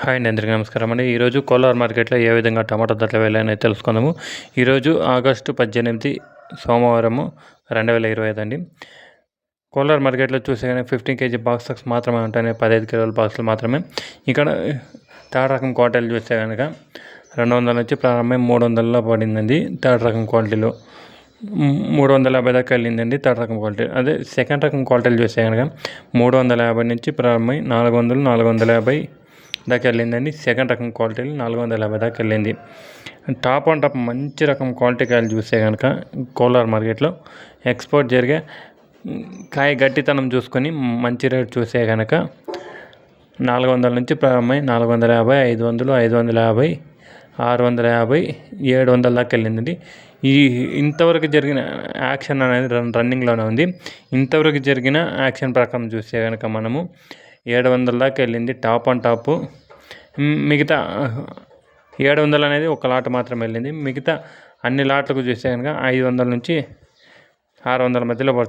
Hi అండి, అందరికీ నమస్కారం అండి. ఈరోజు కోలార్ మార్కెట్లో ఏ విధంగా టమాటా ధరలు వెళ్ళాయని తెలుసుకుందాము. ఈరోజు ఆగస్టు 18 సోమవారము 2025 అండి. కోలార్ మార్కెట్లో చూసే 15 kg బాక్సెస్ మాత్రమే ఉంటాయి, 15 కిలోల బాక్సులు మాత్రమే. ఇక్కడ థర్డ్ రకం క్వాలిటీలు చూస్తే కనుక 200 నుంచి ప్రారంభమై 300లో పడిందండి. థర్డ్ రకం క్వాలిటీలో 350 దాకా వెళ్ళిందండి థర్డ్ రకం క్వాలిటీ. అదే సెకండ్ రకం క్వాలిటీలు చూస్తే కనుక 350 నుంచి ప్రారంభమై 400, 450 దాకా వెళ్ళిందండి. సెకండ్ రకం క్వాలిటీలు 450 దాకా వెళ్ళింది. టాప్ అండ్ టాప్ మంచి రకం క్వాలిటీ కాయలు చూస్తే కనుక కోలార్ మార్కెట్లో ఎక్స్పోర్ట్ జరిగే కాయ గట్టితనం చూసుకొని మంచి రేట్ చూస్తే కనుక 400 నుంచి ప్రారంభమై 450, 500, 550, 650, 700 దాకా వెళ్ళిందండి. ఇంతవరకు జరిగిన యాక్షన్ అనేది రన్నింగ్లోనే ఉంది. ఇంతవరకు జరిగిన యాక్షన్ ప్రకారం చూస్తే కనుక మనము 700 దాకా వెళ్ళింది టాప్ అండ్ టాప్. మిగతా 700 అనేది ఒక లాట్ మాత్రం వెళ్ళింది. మిగతా అన్ని లాట్లకు చూస్తే కనుక 500 నుంచి 600 మధ్యలో పడుతుంది.